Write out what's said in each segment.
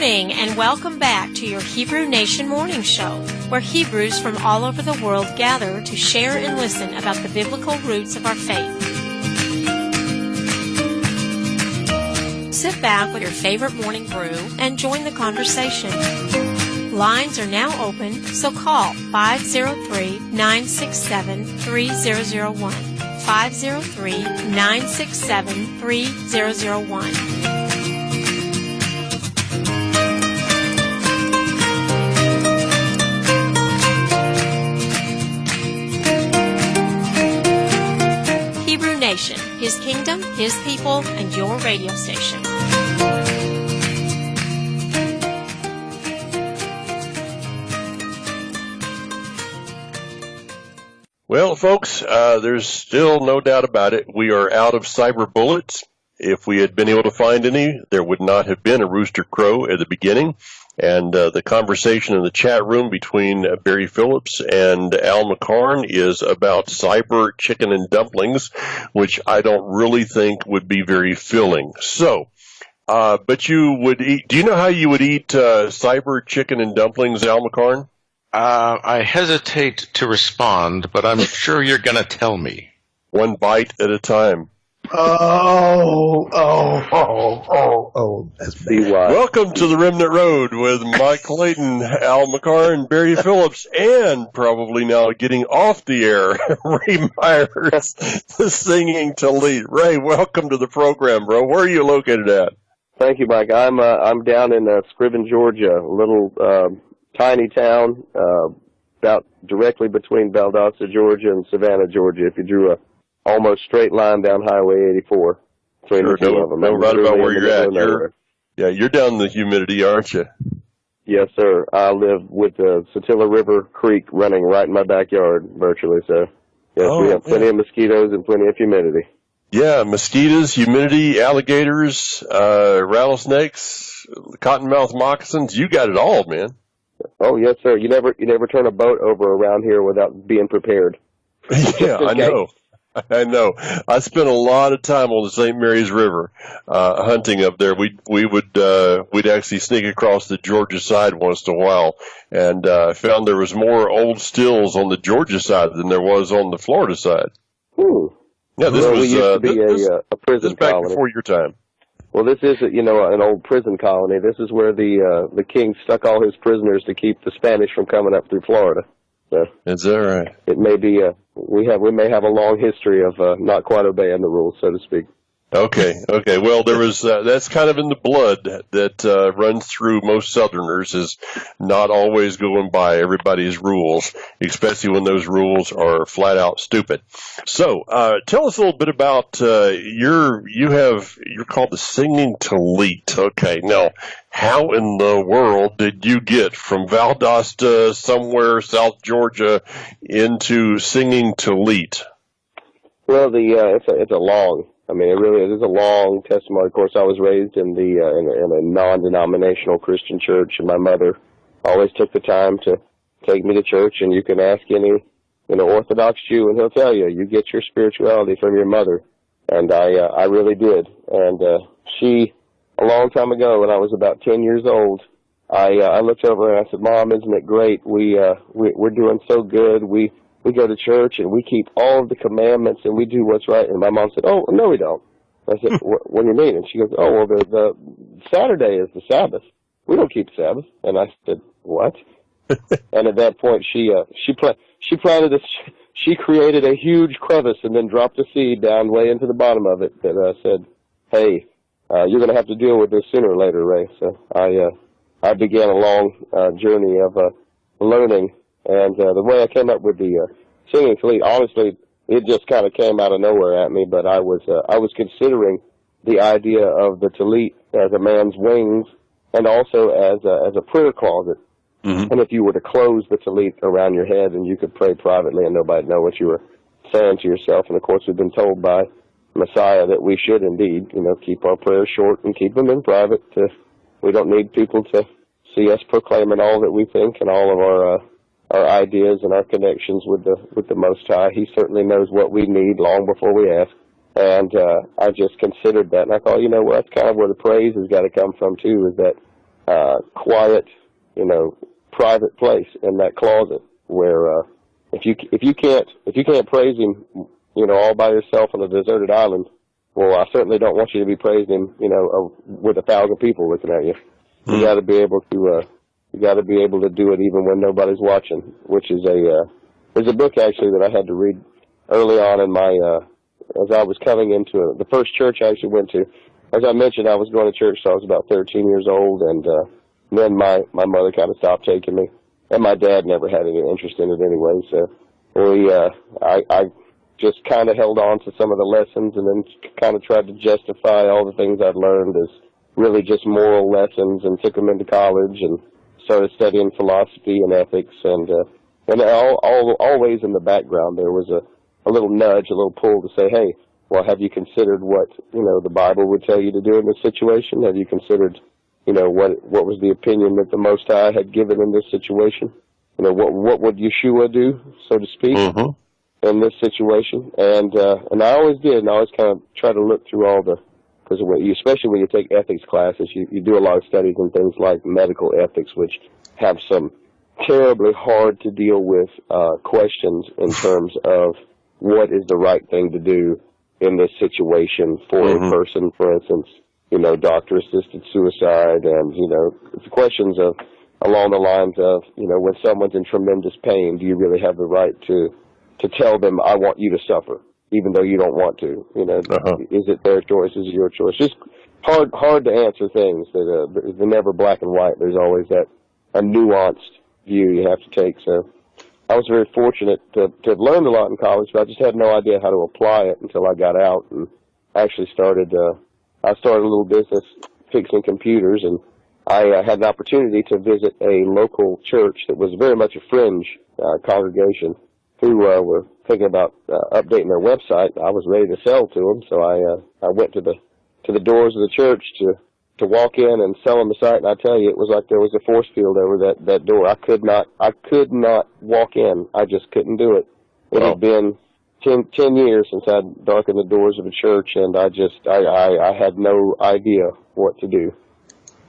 morning, and welcome back to your Hebrew Nation Morning Show, where Hebrews from all over the world gather to share and listen about the biblical roots of our faith. Sit back with your favorite morning brew and join the conversation. Lines are now open, so call 503-967-3001. 503-967-3001. Hebrew Nation, His kingdom, His people, and your radio station. Well, folks, there's still no doubt about it. We are out of cyber bullets. If we had been able to find any, there would not have been a rooster crow at the beginning. And the conversation in the chat room between Barry Phillips and Al McCarn is about cyber chicken and dumplings, which I don't really think would be very filling. So, but you would eat, do you know how you would eat cyber chicken and dumplings, Al McCarn? I hesitate to respond, but I'm sure you're going to tell me. One bite at a time. That's bad. Welcome to the Remnant Road with Mike Clayon, Al McCarn, Barry Phillips, and probably now getting off the air, Ray Myers, the Singing Tallit. Ray, welcome to the program, bro. Where are you located at? Thank you, Mike. I'm down in Scriven, Georgia, a little tiny town about directly between Valdosta, Georgia, and Savannah, Georgia. If you drew a almost straight line down Highway 84 between the two of them. No right about where you're at. You're down in the humidity, aren't you? Yes, sir. I live with the Satilla River Creek running right in my backyard, virtually. So, yes, we have plenty of mosquitoes and plenty of humidity. Yeah, mosquitoes, humidity, alligators, rattlesnakes, cottonmouth moccasins. You got it all, man. Oh, yes, sir. You never turn a boat over around here without being prepared. Yeah, I know. I spent a lot of time on the St. Mary's River, hunting up there. We'd actually sneak across the Georgia side once in a while, and found there was more old stills on the Georgia side than there was on the Florida side. Yeah, this was used to be a prison back colony before your time. Well, this is, an old prison colony. This is where the king stuck all his prisoners to keep the Spanish from coming up through Florida. So is that right? It may be we may have a long history of not quite obeying the rules, so to speak. Okay. Well, there was that's kind of in the blood that runs through most Southerners, is not always going by everybody's rules, especially when those rules are flat out stupid. So, tell us a little bit about you're called the Singing Tallit. Okay, now how in the world did you get from Valdosta, somewhere South Georgia, into Singing Tallit? Well, it's a long. I mean, it really is a long testimony. Of course, I was raised in a non-denominational Christian church, and my mother always took the time to take me to church. And you can ask any, Orthodox Jew, and he'll tell you, you get your spirituality from your mother. And I really did. And she, a long time ago, when I was about 10 years old, I looked over and I said, "Mom, isn't it great? We're doing so good. We go to church and we keep all of the commandments and we do what's right." And my mom said, "Oh, no, we don't." I said, "What do you mean?" And she goes, "Oh, well, the Saturday is the Sabbath. We don't keep Sabbath." And I said, "What?" And at that point, she created a huge crevice and then dropped a seed down way into the bottom of it that said, "Hey, you're going to have to deal with this sooner or later, Ray." So I began a long journey of learning. And the way I came up with the Singing Tallit, honestly, it just kind of came out of nowhere at me. But I was considering the idea of the Tallit as a man's wings, and also as a prayer closet. Mm-hmm. And if you were to close the Tallit around your head, and you could pray privately, and nobody'd know what you were saying to yourself. And of course, we've been told by Messiah that we should indeed, keep our prayers short and keep them in private. We don't need people to see us proclaiming all that we think and all of our ideas and our connections with the Most High. He certainly knows what we need long before we ask. And I just considered that, and I thought, that's kind of where the praise has got to come from too, is that quiet, private place in that closet where if you can't praise him, all by yourself on a deserted island, well, I certainly don't want you to be praising him, with 1,000 people looking at you. You got to be able to do it even when nobody's watching, which is there's a book actually that I had to read early on in my as I was coming into the first church I actually went to. As I mentioned, I was going to church, so I was about 13 years old, and then my mother kind of stopped taking me, and my dad never had any interest in it anyway. So I just kind of held on to some of the lessons, and then kind of tried to justify all the things I'd learned as really just moral lessons, and took them into college and started studying philosophy and ethics, and always in the background there was a little nudge, a little pull to say, hey, well, have you considered what, the Bible would tell you to do in this situation? Have you considered, what was the opinion that the Most High had given in this situation? What would Yeshua do, so to speak, in this situation? And I always did, and I always kind of try to look through all because especially when you take ethics classes, you do a lot of studies in things like medical ethics, which have some terribly hard to deal with questions in terms of what is the right thing to do in this situation for a person, for instance, doctor-assisted suicide, and, it's questions of along the lines of, when someone's in tremendous pain, do you really have the right to tell them, I want you to suffer, even though you don't want to? Is it their choice? Is it your choice? Just hard to answer things that they're never black and white. There's always a nuanced view you have to take. So I was very fortunate to have learned a lot in college, but I just had no idea how to apply it until I got out and actually started a little business fixing computers, and I had an opportunity to visit a local church that was very much a fringe congregation who were thinking about updating their website. I was ready to sell to them, so I went to the doors of the church to walk in and sell them the site, and I tell you, it was like there was a force field over that door. I could not walk in. I just couldn't do it. It had been 10 years since I'd darkened the doors of a church, and I had no idea what to do.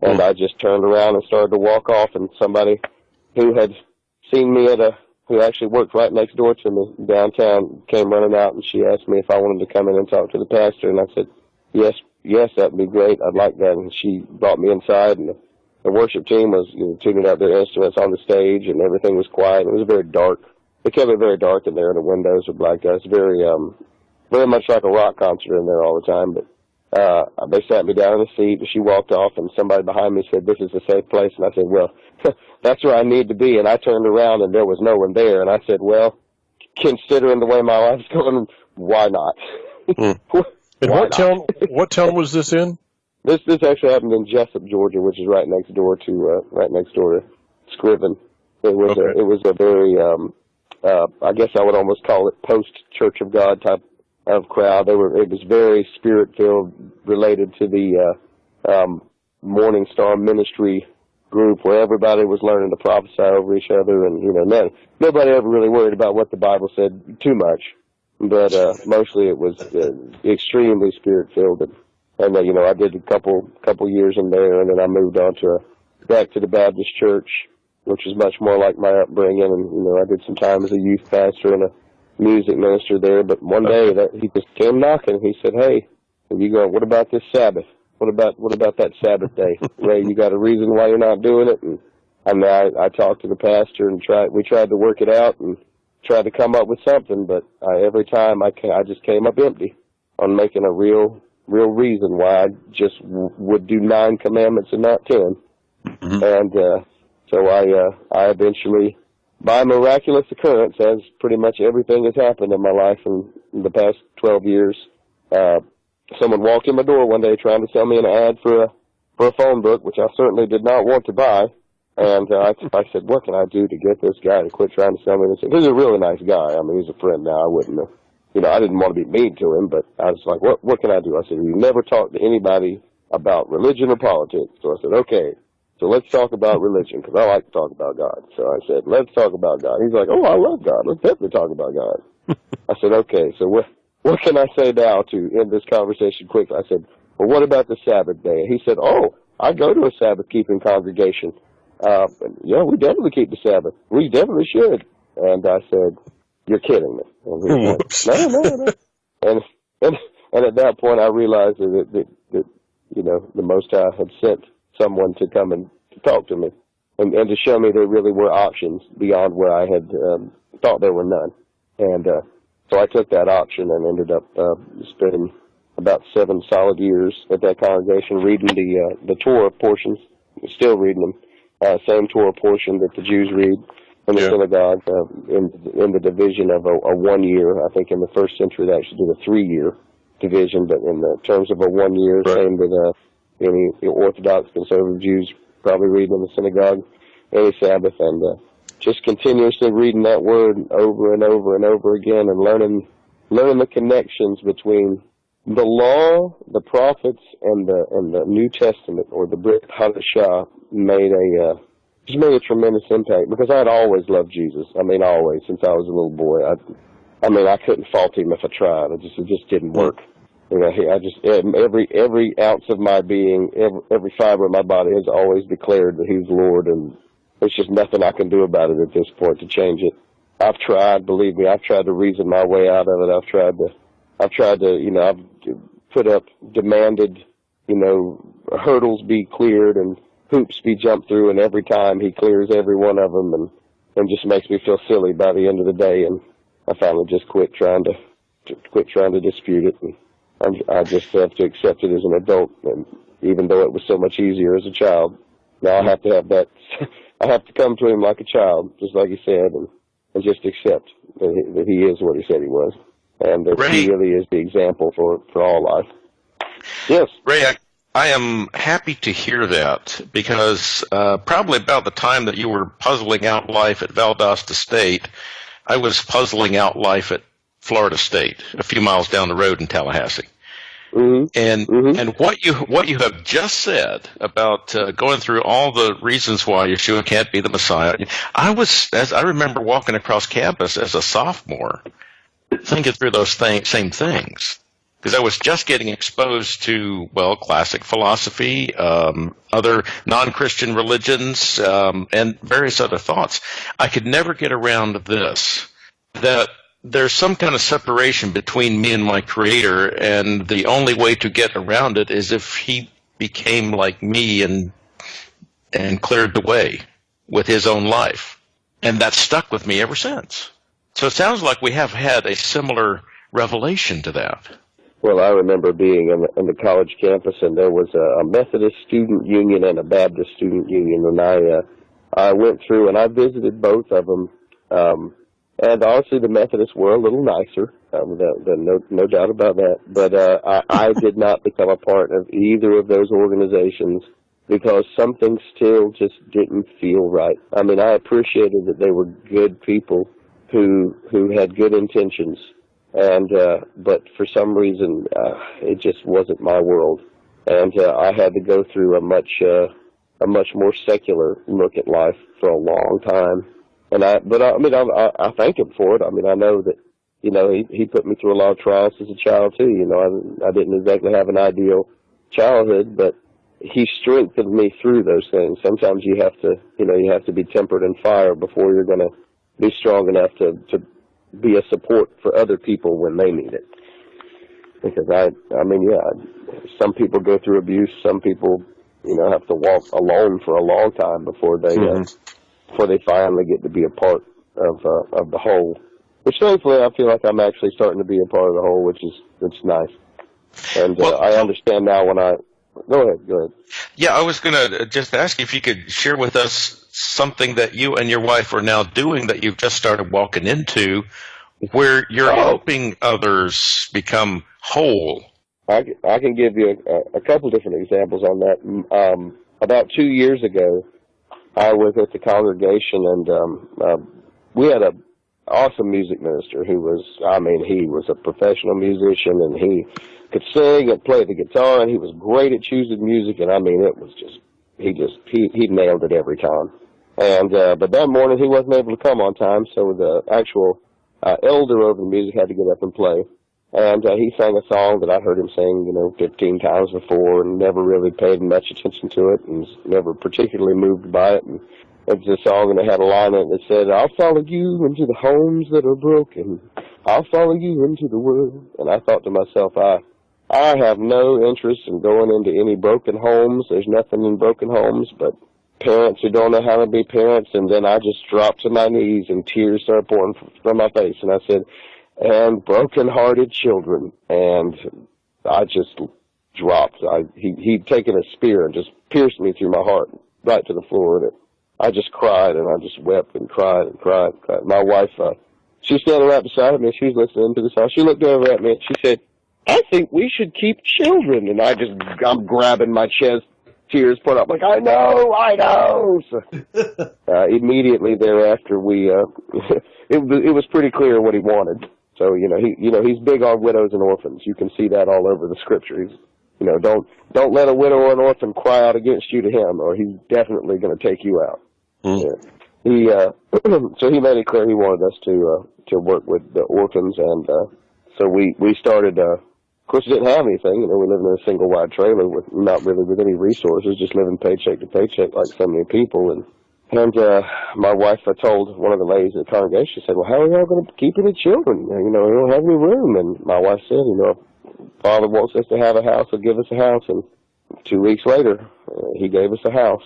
And I just turned around and started to walk off, and somebody who had seen me who actually worked right next door to me downtown came running out, and she asked me if I wanted to come in and talk to the pastor, and I said, yes, that'd be great. I'd like that. And she brought me inside, and the worship team was tuning out their instruments on the stage, and everything was quiet. It was very dark. They kept it very dark in there, and the windows were blacked out. It's very much like a rock concert in there all the time. But they sat me down in the seat, and she walked off, and somebody behind me said, "This is a safe place." And I said, "Well, that's where I need to be." And I turned around, and there was no one there. And I said, "Well, considering the way my life's going, why not?" And what town was this in? This actually happened in Jessup, Georgia, which is right next door to Scriven. It was a very I guess I would almost call it post Church of God type of crowd. It was very spirit filled, related to the Morning Star Ministry group, where everybody was learning to prophesy over each other, and nobody ever really worried about what the Bible said too much. But mostly it was extremely spirit-filled, and I did a couple years in there, and then I moved on back to the Baptist church, which was much more like my upbringing, and I did some time as a youth pastor and a music minister there. But one day he just came knocking. He said, "Hey, what about this Sabbath? What about that Sabbath day, Ray? You got a reason why you're not doing it?" And I talked to the pastor, and we tried to work it out and tried to come up with something, but every time I just came up empty on making a real reason why I just would do 9 commandments and not 10. And so I eventually, by miraculous occurrence, as pretty much everything has happened in my life in the past 12 years, someone walked in my door one day trying to sell me an ad for a phone book, which I certainly did not want to buy. And I said, "What can I do to get this guy to quit trying to sell me this?" He's a really nice guy. I mean, he's a friend now. I wouldn't have, I didn't want to be mean to him, but I was like, what can I do? I said, "You never talk to anybody about religion or politics." So I said, "Okay, so let's talk about religion, because I like to talk about God." So I said, "Let's talk about God." He's like, "Oh, I love God. Let's definitely talk about God." I said, "Okay, so what can I say now to end this conversation quickly?" I said, "Well, what about the Sabbath day?" He said, "Oh, I go to a Sabbath-keeping congregation. Yeah, we definitely keep the Sabbath. We definitely should. And I said, you're kidding me. And he was like, no. And at that point, I realized that you know, the Most High had sent someone to come and to talk to me and to show me there really were options beyond where I had thought there were none. And so I took that option and ended up spending about 7 solid years at that congregation reading the Torah portions, still reading them, same Torah portion that the Jews read in the synagogue, in the division of a 1 year. I think in the first century they actually did a 3-year division, but in the terms of a 1 year, same that any Orthodox conservative Jews probably read in the synagogue any Sabbath, and just continuously reading that word over and over and over again, and learning the connections between the law, the prophets, and the New Testament, or the Brit Hadashah, made a tremendous impact, because I had always loved Jesus. I mean, always, since I was a little boy. I couldn't fault him if I tried. It just didn't work. You know, every ounce of my being, every fiber of my body has always declared that he's Lord, and there's just nothing I can do about it at this point to change it. I've tried, believe me, I've tried to reason my way out of it. I've tried to, you know, I've put up, demanded, you know, hurdles be cleared and hoops be jumped through, and every time he clears every one of them, and just makes me feel silly by the end of the day, and I finally just quit trying to dispute it, and I just have to accept it as an adult, and even though it was so much easier as a child, now I have to have that, I have to come to him like a child, just like he said, and just accept that he is what he said he was, and that he really is the example for all life. Yes. Ray, I am happy to hear that, because probably about the time that you were puzzling out life at Valdosta State, I was puzzling out life at Florida State, a few miles down the road in Tallahassee. Mm-hmm. And what you have just said about going through all the reasons why Yeshua can't be the Messiah, I remember walking across campus as a sophomore, thinking through those same things. Because I was just getting exposed to, well, classic philosophy, other non-Christian religions, and various other thoughts. I could never get around this, that there's some kind of separation between me and my Creator, and the only way to get around it is if he became like me and cleared the way with his own life. And that's stuck with me ever since. So it sounds like we have had a similar revelation to that. Well, I remember being on the college campus, and there was a Methodist student union and a Baptist student union, and I went through and I visited both of them. And honestly, the Methodists were a little nicer, no doubt about that. But I did not become a part of either of those organizations because something still just didn't feel right. I mean, I appreciated that they were good people who had good intentions. And but for some reason, it just wasn't my world, and I had to go through a much more secular look at life for a long time. And I thank him for it. I mean, I know that, you know, he put me through a lot of trials as a child too. You know, I didn't exactly have an ideal childhood, but he strengthened me through those things. Sometimes you have to be tempered in fire before you're going to be strong enough to be a support for other people when they need it. Because some people go through abuse. Some people, you know, have to walk alone for a long time before they finally get to be a part of the whole. Which thankfully I feel like I'm actually starting to be a part of the whole, it's nice. And I understand now when Go ahead. Yeah, I was going to just ask you if you could share with us something that you and your wife are now doing that you've just started walking into, where you're helping others become whole. I can give you a couple different examples on that. About 2 years ago, I was at the congregation, and we had an awesome music minister he was a professional musician, and he could sing and play the guitar, and he was great at choosing music, and it was just, he nailed it every time. And but that morning he wasn't able to come on time, so the actual elder over the music had to get up and play. And he sang a song that I'd heard him sing, 15 times before, and never really paid much attention to it, and was never particularly moved by it. And it was a song, and it had a line in it that said, "I'll follow you into the homes that are broken. I'll follow you into the world." And I thought to myself, I have no interest in going into any broken homes. There's nothing in broken homes but parents who don't know how to be parents. And then I just dropped to my knees, and tears started pouring from my face. And I said, "And broken-hearted children." And I just dropped. He'd taken a spear and just pierced me through my heart, right to the floor. And I just cried, and I just wept and cried and cried and cried. My wife, she's standing right beside me. She was listening to the song. She looked over at me, and she said, "I think we should keep children." And I'm grabbing my chest, tears put up, like, I know. So, immediately thereafter, it was pretty clear what he wanted. So, he's big on widows and orphans. You can see that all over the scripture. He's, don't let a widow or an orphan cry out against you to him, or he's definitely going to take you out. Yeah. So he made it clear he wanted us to work with the orphans, and so we started. Of course, we didn't have anything. We lived in a single wide trailer with not really with any resources, just living paycheck to paycheck like so many people. And my wife, I told one of the ladies in the congregation, said, "Well, how are y'all going to keep any children? We don't have any room." And my wife said, if Father wants us to have a house, he'll give us a house. And 2 weeks later, he gave us a house.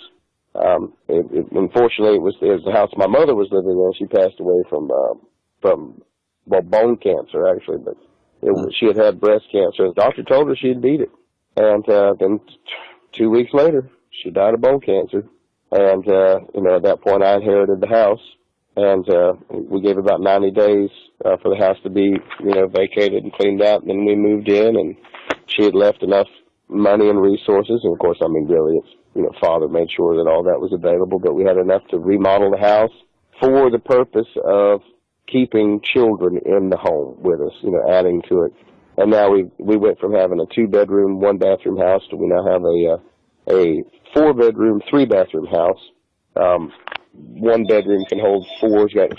Unfortunately, it was the house my mother was living in. She passed away from bone cancer, actually, but she had breast cancer. The doctor told her she'd beat it. And then 2 weeks later, she died of bone cancer. And, at that point, I inherited the house. And we gave about 90 days for the house to be, vacated and cleaned out. And then we moved in, and she had left enough money and resources. And, of course, really, it's, Father made sure that all that was available. But we had enough to remodel the house for the purpose of keeping children in the home with us, adding to it. And now we went from having a 2-bedroom, 1-bathroom house to we now have a 4-bedroom, 3-bathroom house. 1 bedroom can hold 4. It's got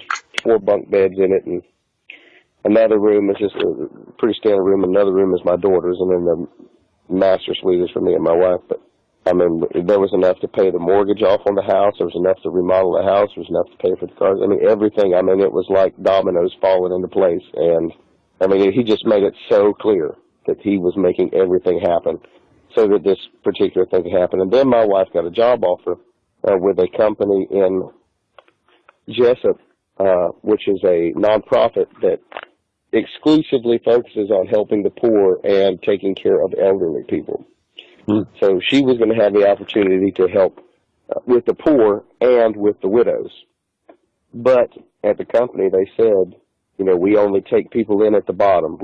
4 bunk beds in it, and another room is just a pretty standard room. Another room is my daughter's, and then the master suite is for me and my wife. But there was enough to pay the mortgage off on the house. There was enough to remodel the house. There was enough to pay for the cars. Everything. It was like dominoes falling into place. And he just made it so clear that he was making everything happen so that this particular thing could happen. And then my wife got a job offer with a company in Jessup, which is a nonprofit that exclusively focuses on helping the poor and taking care of elderly people. So she was going to have the opportunity to help with the poor and with the widows. But at the company, they said, we only take people in at the bottom.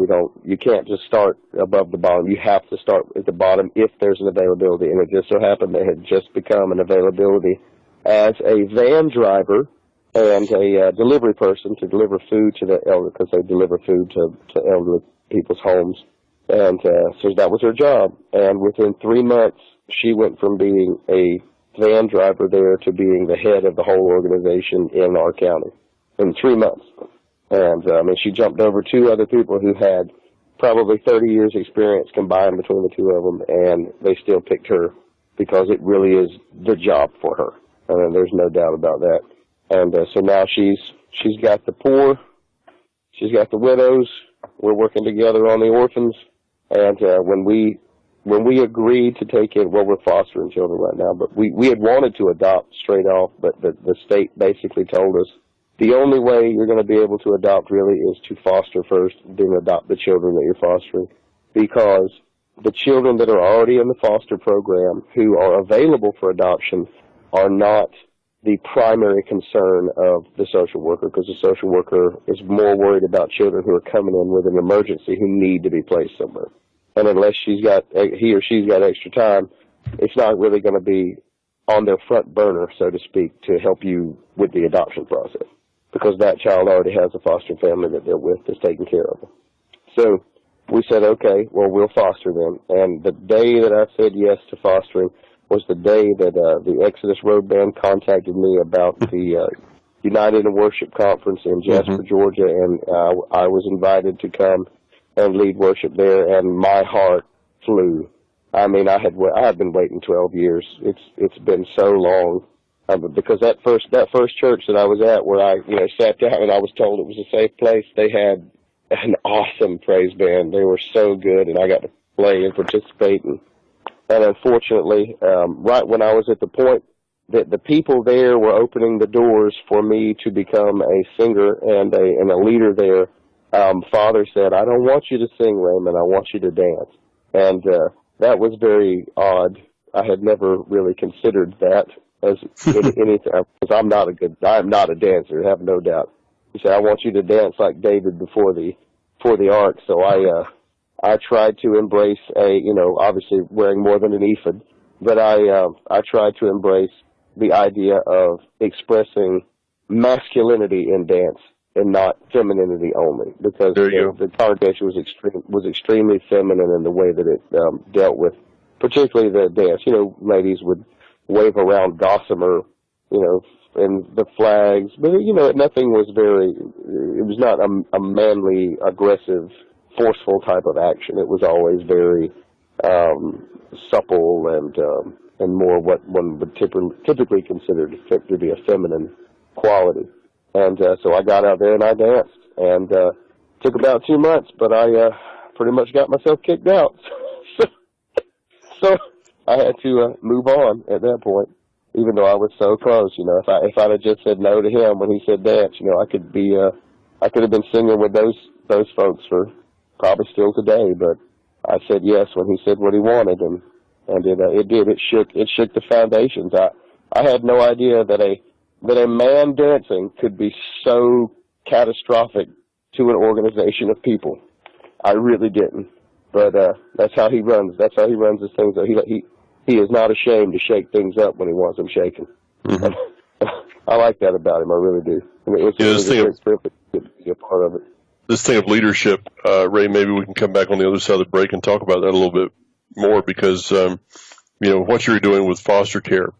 You can't just start above the bottom. You have to start at the bottom if there's an availability. And it just so happened they had just become an availability as a van driver and a delivery person to deliver food to the elderly, because they deliver food to elderly people's homes. And so that was her job. And within 3 months, she went from being a van driver there to being the head of the whole organization in our county in 3 months. And, she jumped over 2 other people who had probably 30 years experience combined between the 2 of them, and they still picked her because it really is the job for her. There's no doubt about that. And so now she's got the poor, she's got the widows. We're working together on the orphans. And when we agreed to take in, we're fostering children right now, but we had wanted to adopt straight off, but the state basically told us the only way you're going to be able to adopt really is to foster first, then adopt the children that you're fostering, because the children that are already in the foster program who are available for adoption are not the primary concern of the social worker, because the social worker is more worried about children who are coming in with an emergency who need to be placed somewhere. And unless he or she's got extra time, it's not really going to be on their front burner, so to speak, to help you with the adoption process, because that child already has a foster family that they're with that's taking care of them. So we said, okay, well, we'll foster them. And the day that I said yes to fostering was the day that the Exodus Road Band contacted me about the United in Worship Conference in Jasper, Georgia, and I was invited to come and lead worship there, and my heart flew. I mean, I had been waiting 12 years. It's been so long. Because that first church that I was at, where I sat down and I was told it was a safe place, they had an awesome praise band. They were so good, and I got to play and participate. And unfortunately, right when I was at the point that the people there were opening the doors for me to become a singer and a leader there, Father said, "I don't want you to sing, Raymond. I want you to dance." And that was very odd. I had never really considered that as anything, because I'm not a dancer, have no doubt. He said, "I want you to dance like David before the ark." So I tried to embrace obviously wearing more than an ephod, but I tried to embrace the idea of expressing masculinity in dance and not femininity only, because the congregation was extremely feminine in the way that it dealt with, particularly the dance. Ladies would wave around gossamer, and the flags, but nothing was it was not a manly, aggressive, forceful type of action. It was always very supple and more what one would typically consider to be a feminine quality. And so I got out there and I danced, and took about 2 months, but I pretty much got myself kicked out. So I had to move on at that point, even though I was so close. If I'd have just said no to him when he said dance, I could have been singing with those folks for probably still today. But I said yes when he said what he wanted, and it did. It shook the foundations. I had no idea that a man dancing could be so catastrophic to an organization of people. I really didn't. But that's how he runs. That's how he runs his things. He is not ashamed to shake things up when he wants them shaken. Mm-hmm. I like that about him. I really do. It was a great privilege to be a part of it. This thing of leadership, Ray, maybe we can come back on the other side of the break and talk about that a little bit more, because what you're doing with foster care,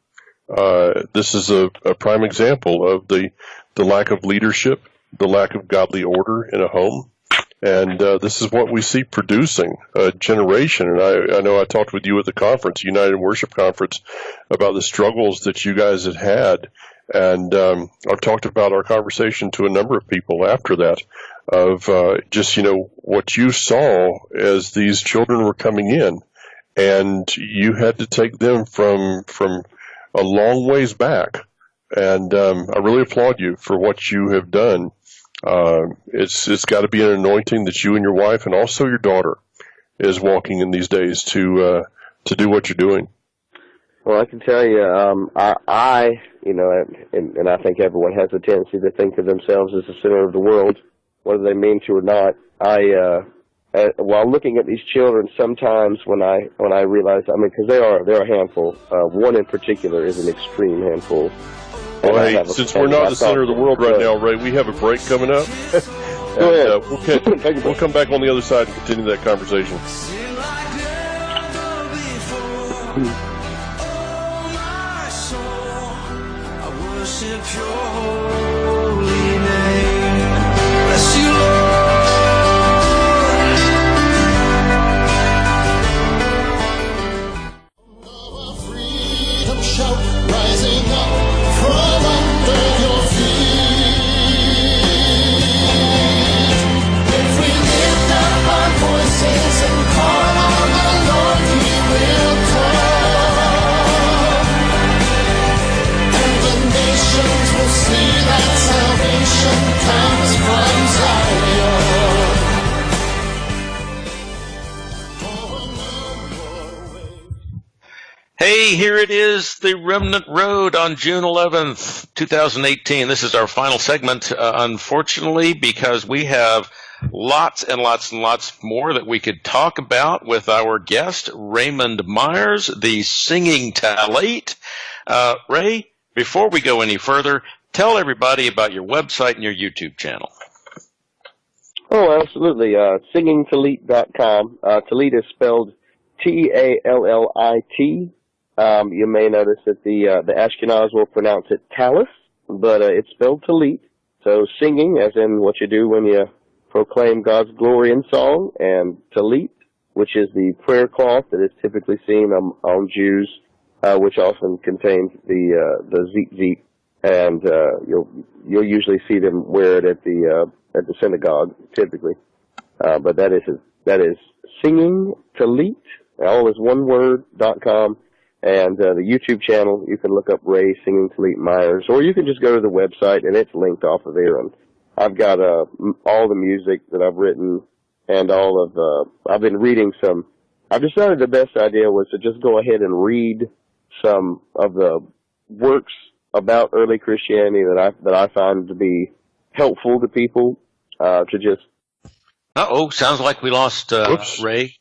this is a prime example of the lack of leadership, the lack of godly order in a home. And this is what we see producing a generation. And I know I talked with you at the conference, United Worship Conference, about the struggles that you guys had. And I've talked about our conversation to a number of people after that of just, what you saw as these children were coming in. And you had to take them from a long ways back. And I really applaud you for what you have done. It's got to be an anointing that you and your wife and also your daughter is walking in these days to do what you're doing. Well, I can tell you, and I think everyone has a tendency to think of themselves as the center of the world, whether they mean to or not. While looking at these children, sometimes when I realize, because they're a handful. One in particular is an extreme handful. Well, hey, since we're not the center of the world right now, Ray, we have a break coming up. Go ahead. We'll come back on the other side and continue that conversation. Hey, here it is, the Remnant Road on June 11th, 2018. This is our final segment, unfortunately, because we have lots and lots and lots more that we could talk about with our guest, Raymond Myers, the Singing Tallit. Ray, before we go any further, tell everybody about your website and your YouTube channel. Oh, absolutely. SingingTallit.com. Tallit is spelled Tallit. You may notice that the Ashkenaz will pronounce it Tallis, but it's spelled Tallit. So singing, as in what you do when you proclaim God's glory in song, and Tallit, which is the prayer cloth that is typically seen on Jews, which often contains the tzitzit, and you'll usually see them wear it at the synagogue typically. But that is Singing Tallit, all is one word.com, and the YouTube channel, you can look up Ray Singing Tallit Myers, or you can just go to the website and it's linked off of there. And I've got all the music that I've written, and I've been reading some. I've decided the best idea was to just go ahead and read some of the works about early Christianity that I find to be helpful to people, to just. Sounds like we lost Ray.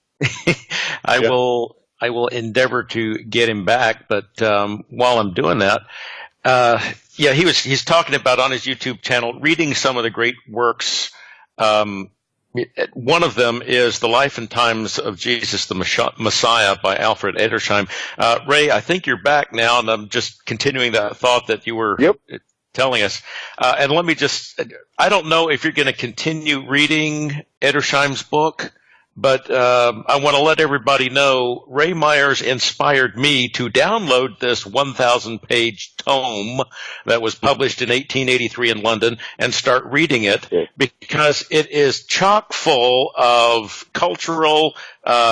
I will endeavor to get him back, but while I'm doing that, he's talking about on his YouTube channel reading some of the great works. One of them is The Life and Times of Jesus the Messiah by Alfred Edersheim. Ray, I think you're back now, and I'm just continuing that thought that you were telling us. And let me I don't know if you're going to continue reading Edersheim's book, but I want to let everybody know Ray Myers inspired me to download this 1,000-page tome that was published in 1883 in London and start reading it, because it is chock full of cultural,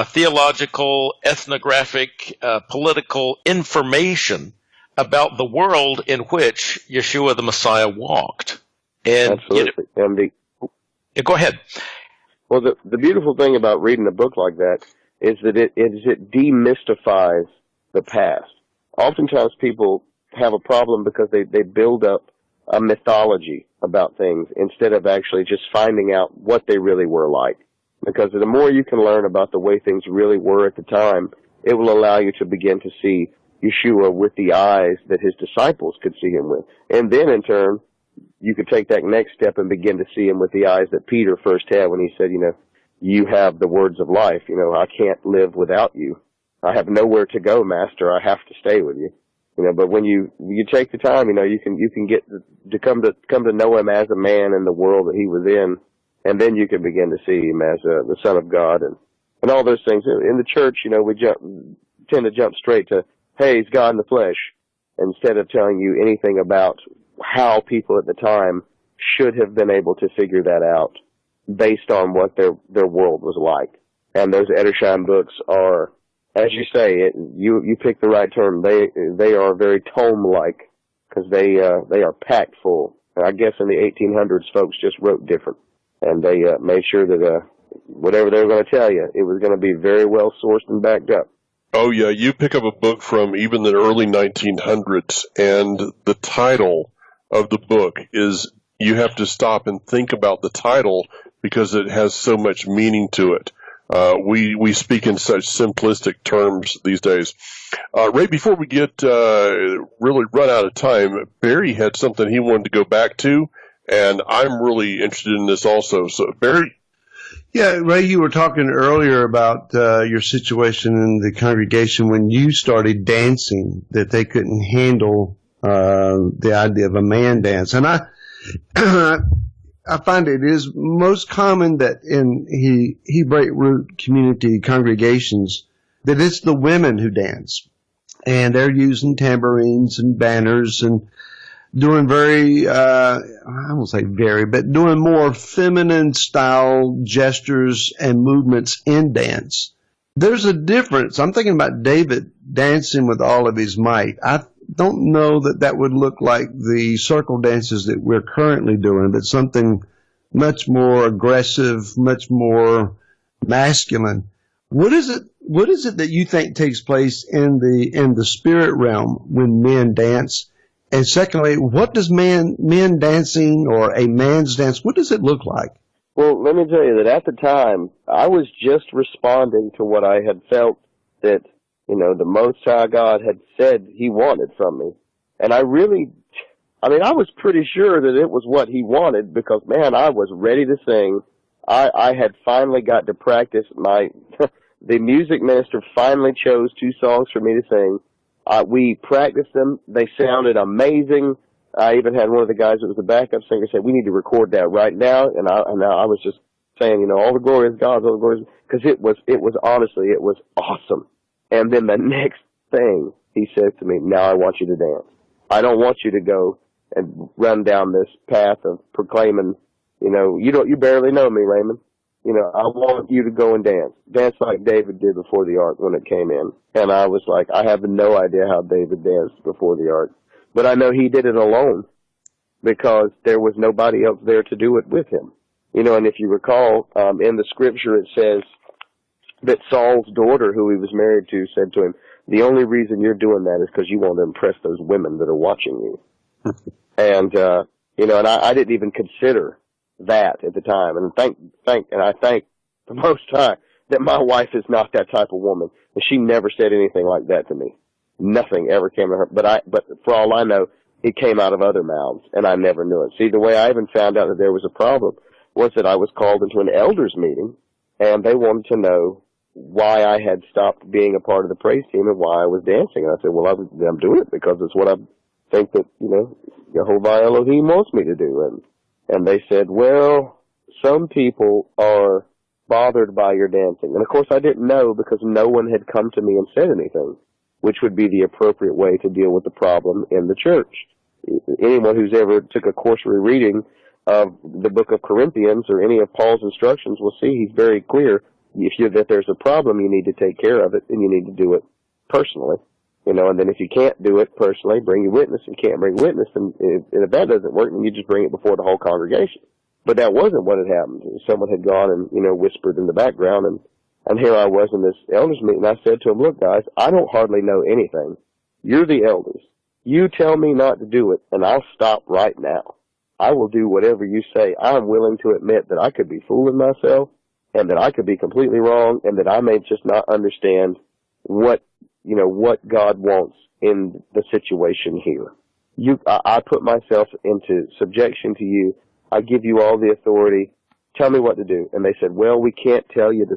theological, ethnographic, political information about the world in which Yeshua the Messiah walked. And, absolutely. Go ahead. Well, the beautiful thing about reading a book like that is that it demystifies the past. Oftentimes people have a problem because they build up a mythology about things instead of actually just finding out what they really were like. Because the more you can learn about the way things really were at the time, it will allow you to begin to see Yeshua with the eyes that his disciples could see him with. And then in turn, you could take that next step and begin to see him with the eyes that Peter first had when he said, you have the words of life. I can't live without you. I have nowhere to go, Master. I have to stay with you. But when you take the time, you can get to come to know him as a man in the world that he was in, and then you can begin to see him as the Son of God and all those things. In the church, we tend to jump straight to, hey, he's God in the flesh, instead of telling you anything about how people at the time should have been able to figure that out based on what their world was like. And those Edersheim books are, as you say, you picked the right term. They are very tome-like, because they are packed full. And I guess in the 1800s, folks just wrote different, and they made sure that whatever they were going to tell you, it was going to be very well sourced and backed up. Oh, yeah, you pick up a book from even the early 1900s, and the title of the book is, you have to stop and think about the title because it has so much meaning to it. We speak in such simplistic terms these days. Ray, before we get really run out of time, Barry had something he wanted to go back to, and I'm really interested in this also. So, Barry? Yeah, Ray, you were talking earlier about your situation in the congregation when you started dancing, that they couldn't handle the idea of a man dance. And I find it is most common that in Hebraic root community congregations that it's the women who dance. And they're using tambourines and banners and doing very, I won't say very, but doing more feminine style gestures and movements in dance. There's a difference. I'm thinking about David dancing with all of his might. I don't know that would look like the circle dances that we're currently doing, but something much more aggressive, much more masculine. What is it that you think takes place in the spirit realm when men dance? And secondly, what does men dancing or a man's dance, what does it look like? Well, let me tell you that at the time, I was just responding to what I had felt that, the Most High God had said he wanted from me. And I was pretty sure that it was what he wanted because, man, I was ready to sing. I had finally got to practice the music minister finally chose 2 songs for me to sing. We practiced them. They sounded amazing. I even had one of the guys that was the backup singer say, we need to record that right now. And I was just saying, you know, all the glory is God's, all the glory is, because it was honestly, it was awesome. And then the next thing he says to me, now I want you to dance. I don't want you to go and run down this path of proclaiming, you know, you barely know me, Raymond. You know, I want you to go and dance. Dance like David did before the ark when it came in. And I was like, I have no idea how David danced before the ark. But I know he did it alone because there was nobody else there to do it with him. You know, and if you recall, in the scripture it says that Saul's daughter, who he was married to, said to him, the only reason you're doing that is because you want to impress those women that are watching you. And, you know, and I didn't even consider that at the time. And I thank the Most High that my wife is not that type of woman. And she never said anything like that to me. Nothing ever came to her. But for all I know, it came out of other mouths, and I never knew it. See, the way I even found out that there was a problem was that I was called into an elders meeting, and they wanted to know why I had stopped being a part of the praise team and why I was dancing. And I said, well, I'm doing it because it's what I think that, you know, Jehovah Elohim wants me to do. And they said, well, some people are bothered by your dancing. And of course I didn't know because no one had come to me and said anything, which would be the appropriate way to deal with the problem in the church. Anyone who's ever took a cursory reading of the book of Corinthians or any of Paul's instructions will see he's very clear. That there's a problem, you need to take care of it, and you need to do it personally. You know, and then if you can't do it personally, bring your witness. And can't bring witness, and if that doesn't work, then you just bring it before the whole congregation. But that wasn't what had happened. Someone had gone and, you know, whispered in the background, and here I was in this elders meeting. I said to them, look, guys, I don't hardly know anything. You're the elders. You tell me not to do it, and I'll stop right now. I will do whatever you say. I'm willing to admit that I could be fooling myself, and that I could be completely wrong, and that I may just not understand what God wants in the situation here. I put myself into subjection to you. I give you all the authority. Tell me what to do. And they said, well, we can't tell you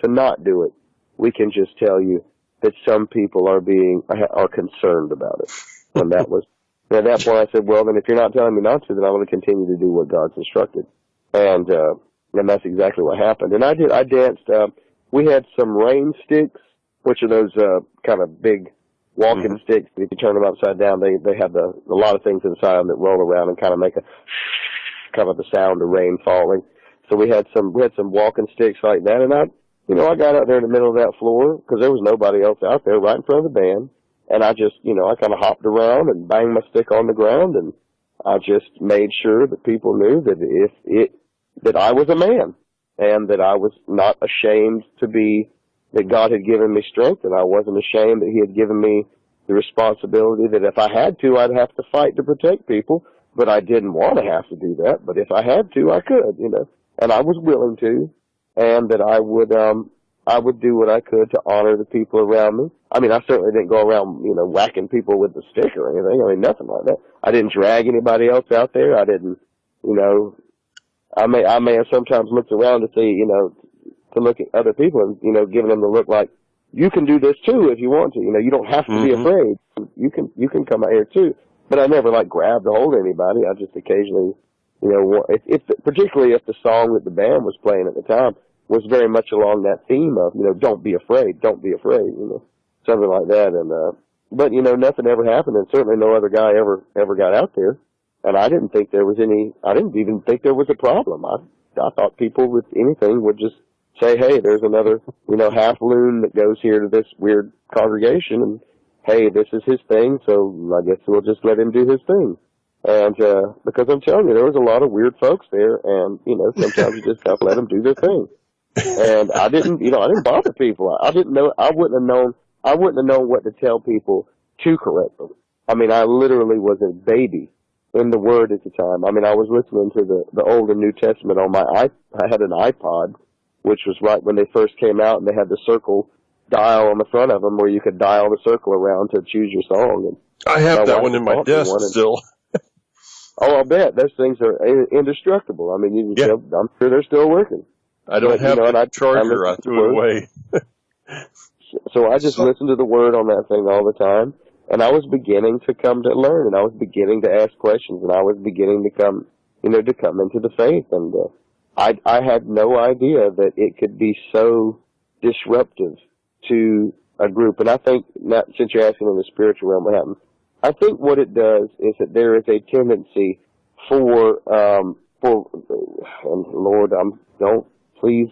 to not do it. We can just tell you that some people are concerned about it. And at that point I said, well, then if you're not telling me not to, then I'm going to continue to do what God's instructed. And that's exactly what happened. And I danced, we had some rain sticks, which are those, kind of big walking sticks. If you turn them upside down, they have a lot of things inside them that roll around and kind of make kind of the sound of rain falling. So we had some walking sticks like that. And I got out there in the middle of that floor because there was nobody else out there right in front of the band. And I just, I kind of hopped around and banged my stick on the ground. And I just made sure that people knew that I was a man and that I was not ashamed that God had given me strength, and I wasn't ashamed that he had given me the responsibility that if I had to, I'd have to fight to protect people, but I didn't want to have to do that. But if I had to, I could, and I was willing to, and that I would do what I could to honor the people around me. I mean, I certainly didn't go around, whacking people with the stick or anything. I mean, nothing like that. I didn't drag anybody else out there. I didn't, I may have sometimes looked around to see, to look at other people and, giving them the look like, you can do this too if you want to. You don't have to be afraid. You can come out here too. But I never grabbed a hold of anybody. I just occasionally, particularly if the song that the band was playing at the time was very much along that theme of, don't be afraid, something like that. And, but nothing ever happened, and certainly no other guy ever got out there. And I didn't think there was I didn't even think there was a problem. I thought people with anything would just say, hey, there's another, half loon that goes here to this weird congregation, and hey, this is his thing, so I guess we'll just let him do his thing. And, because I'm telling you, there was a lot of weird folks there, and, sometimes you just have to let them do their thing. And I didn't bother people. I wouldn't have known what to tell people to correct them. I mean, I literally was a baby in the Word at the time. I mean, I was listening to the Old and New Testament on I had an iPod, which was right when they first came out, and they had the circle dial on the front of them where you could dial the circle around to choose your song. And I have that one in my desk still. Oh, I'll bet. Those things are indestructible. I mean, I'm sure they're still working. I don't have the charger. I threw it away. So I just listened to the Word on that thing all the time, and I was beginning to come to learn, and I was beginning to ask questions, and I was beginning to come into the faith. And I had no idea that it could be so disruptive to a group. And I think, not, since you're asking in the spiritual realm what happened, I think what it does is that there is a tendency for and Lord, don't, please,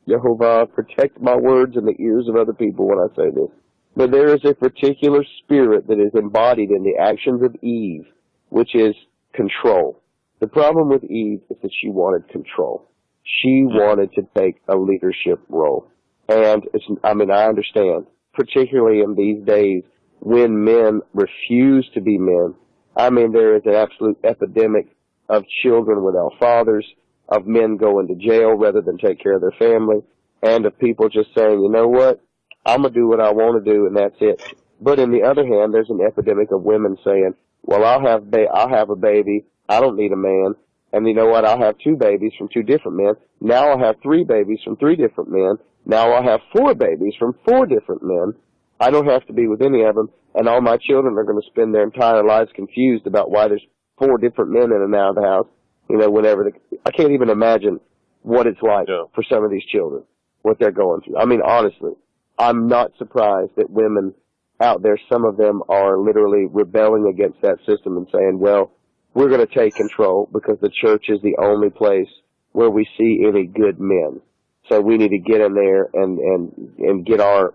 Jehovah, protect my words in the ears of other people when I say this. But there is a particular spirit that is embodied in the actions of Eve, which is control. The problem with Eve is that she wanted control. She wanted to take a leadership role. And I understand, particularly in these days when men refuse to be men. There is an absolute epidemic of children without fathers, of men going to jail rather than take care of their family, and of people just saying, you know what, I'm going to do what I want to do, and that's it. But on the other hand, there's an epidemic of women saying, well, I'll have a baby, I don't need a man, and you know what, I'll have 2 babies from 2 different men, now I'll have 3 babies from 3 different men, now I'll have 4 babies from 4 different men, I don't have to be with any of them, and all my children are going to spend their entire lives confused about why there's 4 different men in and out of the house, I can't even imagine what it's like for some of these children, what they're going through. Honestly, I'm not surprised that women out there, some of them are literally rebelling against that system and saying, well, we're going to take control because the church is the only place where we see any good men. So we need to get in there and get our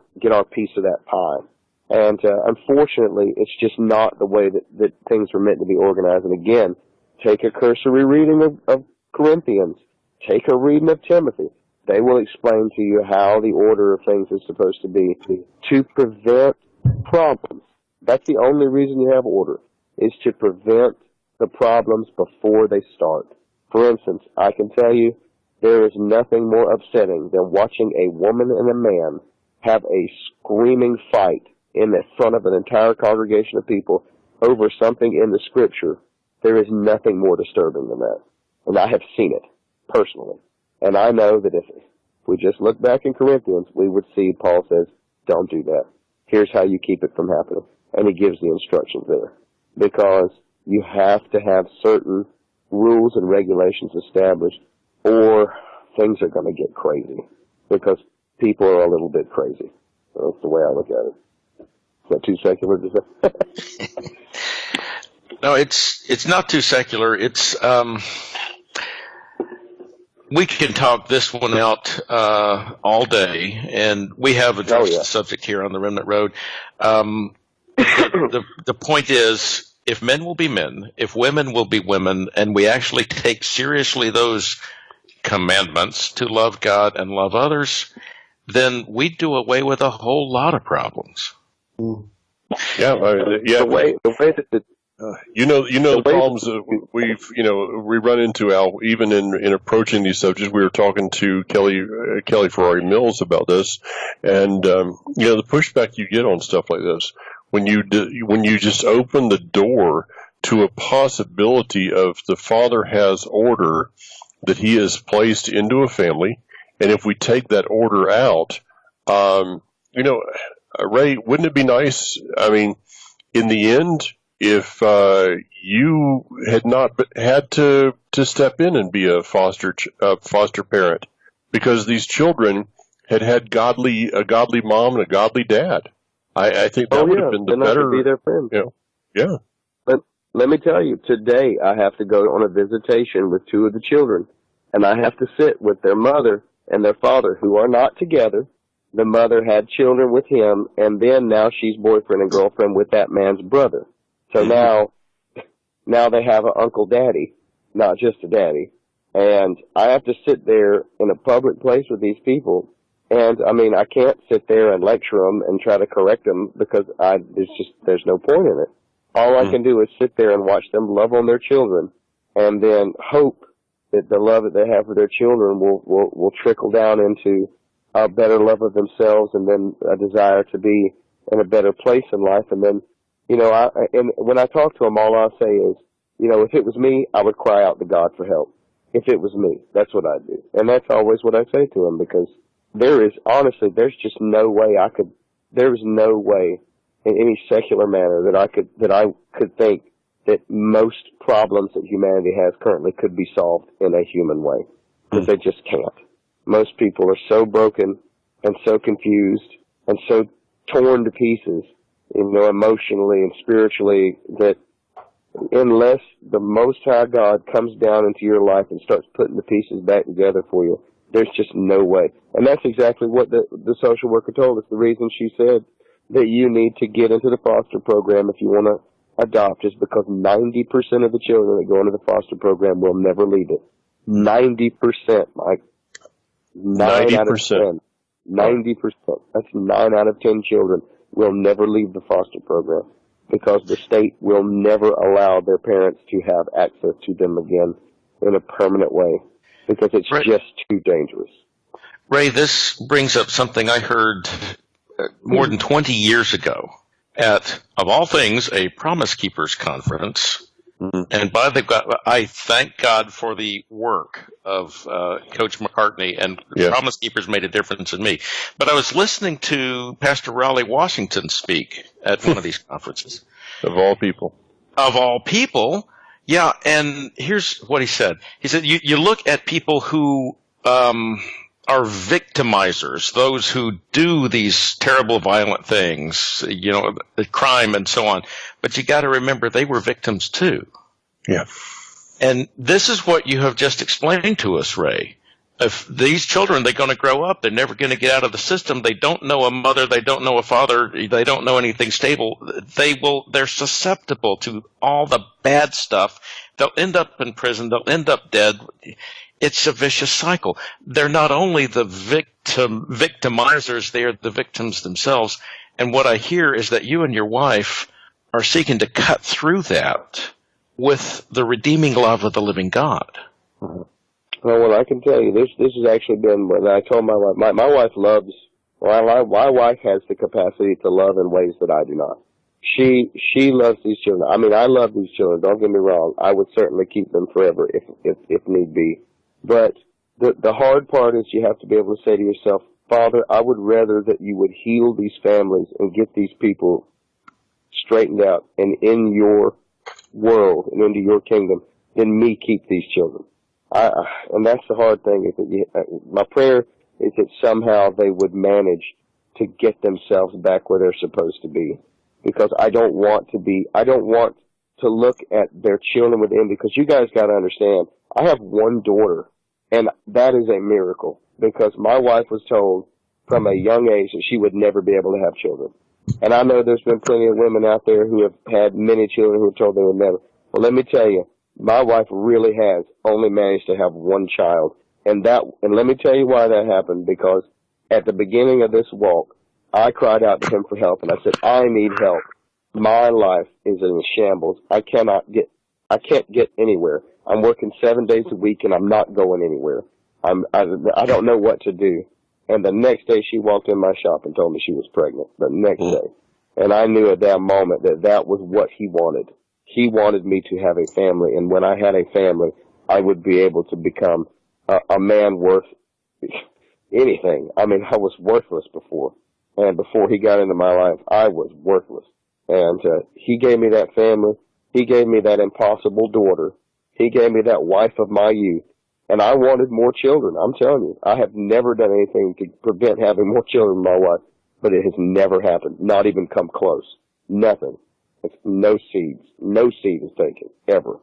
piece of that pie. And unfortunately, it's just not the way that things were meant to be organized. And again, take a cursory reading of Corinthians. Take a reading of Timothy. They will explain to you how the order of things is supposed to be to prevent problems. That's the only reason you have order, is to prevent the problems before they start. For instance, I can tell you there is nothing more upsetting than watching a woman and a man have a screaming fight in the front of an entire congregation of people over something in the Scripture. There is nothing more disturbing than that. And I have seen it, personally. And I know that if we just look back in Corinthians, we would see Paul says, don't do that. Here's how you keep it from happening. And he gives the instructions there. Because you have to have certain rules and regulations established, or things are going to get crazy. Because people are a little bit crazy. So that's the way I look at it. Is that too secular to say? No, it's not too secular. It's we can talk this one out all day, and we have addressed the subject here on the Remnant Road. The point is, if men will be men, if women will be women, and we actually take seriously those commandments to love God and love others, then we do away with a whole lot of problems. The way that the problems that we run into, Al, even in approaching these subjects. We were talking to Kelly Ferrari Mills about this, and the pushback you get on stuff like this when you just open the door to a possibility of the father has order that he has placed into a family, and if we take that order out, Ray, wouldn't it be nice? In the end, if you had not had to step in and be a foster parent, because these children had a godly mom and a godly dad, I think that would have been the better. Be their friend. Yeah. But let me tell you, today I have to go on a visitation with 2 of the children, and I have to sit with their mother and their father, who are not together. The mother had children with him, and then now she's boyfriend and girlfriend with that man's brother. So now they have an Uncle Daddy, not just a daddy. And I have to sit there in a public place with these people. And, I can't sit there and lecture them and try to correct them because there's no point in it. All I can do is sit there and watch them love on their children and then hope that the love that they have for their children will trickle down into a better love of themselves, and then a desire to be in a better place in life. And then, and when I talk to them, all I say is, if it was me, I would cry out to God for help. If it was me, that's what I'd do. And that's always what I say to them, because there's just no way there is no way in any secular manner that I could think that most problems that humanity has currently could be solved in a human way. because they just can't. Most people are so broken and so confused and so torn to pieces, emotionally and spiritually, that unless the Most High God comes down into your life and starts putting the pieces back together for you, there's just no way. And that's exactly what the social worker told us. The reason she said that you need to get into the foster program if you want to adopt is because 90% of the children that go into the foster program will never leave it. 90%, Mike. 9 out of 10. 90%. That's 9 out of 10 children will never leave the foster program because the state will never allow their parents to have access to them again in a permanent way because it's just too dangerous. Ray, this brings up something I heard more than 20 years ago at, of all things, a Promise Keepers conference. And I thank God for the work of Coach McCartney, and Promise Keepers made a difference in me. But I was listening to Pastor Raleigh Washington speak at one of these conferences. Of all people. Of all people, yeah. And here's what he said. He said, you look at people who are victimizers, those who do these terrible, violent things, crime and so on. But you got to remember they were victims too. Yeah. And this is what you have just explained to us, Ray. If these children, they're going to grow up, they're never going to get out of the system. They don't know a mother, they don't know a father, they don't know anything stable. They're susceptible to all the bad stuff. They'll end up in prison, they'll end up dead. It's a vicious cycle. They're not only the victimizers, they are the victims themselves. And what I hear is that you and your wife are seeking to cut through that with the redeeming love of the living God. Well, I can tell you, this has actually been what I told my wife. My wife loves, my wife has the capacity to love in ways that I do not. She loves these children. I mean, I love these children. Don't get me wrong. I would certainly keep them forever if need be. But the hard part is you have to be able to say to yourself, Father, I would rather that you would heal these families and get these people straightened out and in your world and into your kingdom than me keep these children. And that's the hard thing. Is that my prayer is that somehow they would manage to get themselves back where they're supposed to be. Because I don't want to look at their children with envy. Because you guys got to understand, I have one daughter, and that is a miracle. Because my wife was told from a young age that she would never be able to have children. And I know there's been plenty of women out there who have had many children who were told they would never. Well, let me tell you, my wife really has only managed to have one child. And let me tell you why that happened, because at the beginning of this walk, I cried out to him for help, and I said, I need help. My life is in shambles. I can't get anywhere. I'm working 7 days a week, and I'm not going anywhere. I don't know what to do. And the next day she walked in my shop and told me she was pregnant. The next day. And I knew at that moment that was what he wanted. He wanted me to have a family. And when I had a family, I would be able to become a man worth anything. I mean, I was worthless before. And before he got into my life, I was worthless. And he gave me that family. He gave me that impossible daughter. He gave me that wife of my youth. And I wanted more children. I'm telling you, I have never done anything to prevent having more children than my wife, but it has never happened. Not even come close. Nothing. It's no seeds. No seed is taken ever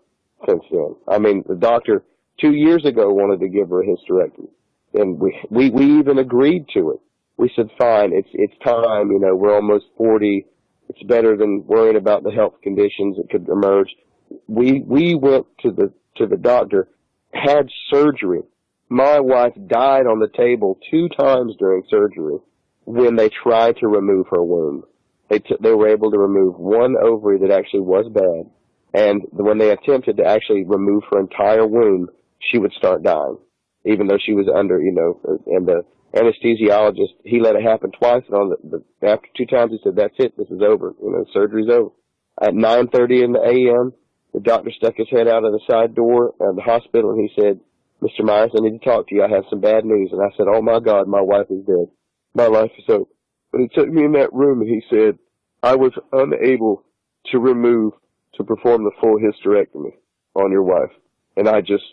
since then. I mean, the doctor 2 years ago wanted to give her a hysterectomy, and we even agreed to it. We said, fine, it's time. We're almost 40. It's better than worrying about the health conditions that could emerge. We went to the doctor. Had surgery. My wife died on the table 2 times during surgery when they tried to remove her womb. They were able to remove one ovary that actually was bad, and when they attempted to actually remove her entire womb, she would start dying, even though she was under, and the anesthesiologist, he let it happen twice, and after 2 times he said, that's it, this is over, surgery's over. At 9:30 in the a.m., the doctor stuck his head out of the side door of the hospital, and he said, Mr. Myers, I need to talk to you. I have some bad news. And I said, oh, my God, my wife is dead. My life is over. But he took me in that room, and he said, I was unable to perform the full hysterectomy on your wife. And I just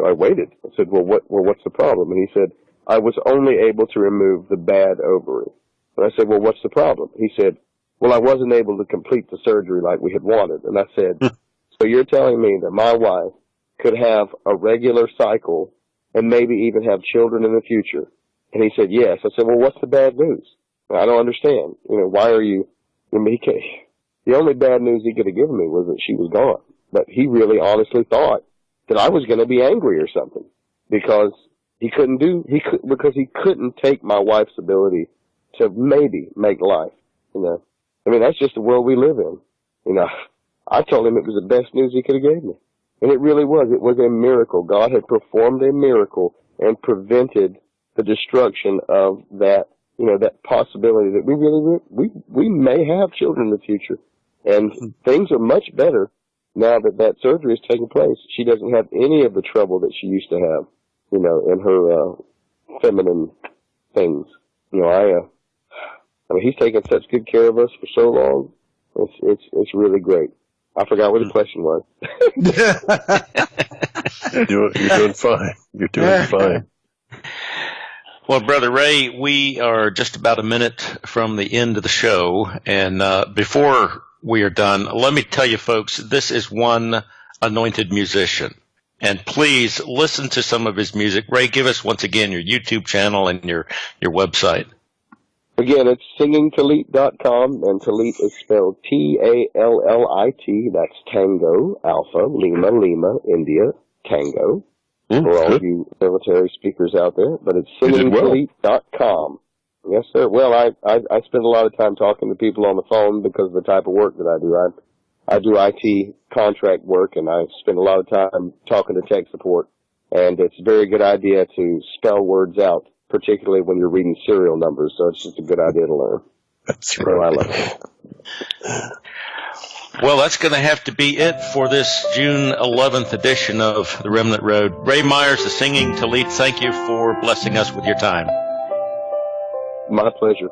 I waited. I said, well, what's the problem? And he said, I was only able to remove the bad ovary. And I said, well, what's the problem? He said, well, I wasn't able to complete the surgery like we had wanted. And I said, so you're telling me that my wife could have a regular cycle and maybe even have children in the future? And he said, yes. I said, well, what's the bad news? I don't understand. Why are you, the only bad news he could have given me was that she was gone. But he really honestly thought that I was going to be angry or something because he couldn't take my wife's ability to maybe make life, that's just the world we live in. I told him it was the best news he could have gave me. And it really was. It was a miracle. God had performed a miracle and prevented the destruction of that, that possibility that we may have children in the future. And things are much better now that surgery is taking place. She doesn't have any of the trouble that she used to have, in her feminine things. He's taken such good care of us for so long. It's really great. I forgot what the question was. You're doing fine. You're doing fine. Well, Brother Ray, we are just about a minute from the end of the show. And before we are done, let me tell you, folks, this is one anointed musician. And please listen to some of his music. Ray, give us once again your YouTube channel and your website. Again, it's singingtallit.com, and Tallit is spelled Tallit. That's Tango, Alpha, Lima, India, Tango, for all you military speakers out there. But it's singingtallit.com. Yes, sir. Well, I spend a lot of time talking to people on the phone because of the type of work that I do. I do IT contract work, and I spend a lot of time talking to tech support. And it's a very good idea to spell words out, particularly when you're reading serial numbers. So it's just a good idea to learn. That's right. I love it. Well, that's going to have to be it for this June 11th edition of the Remnant Road. Ray Myers, the Singing Tallit, thank you for blessing us with your time. My pleasure.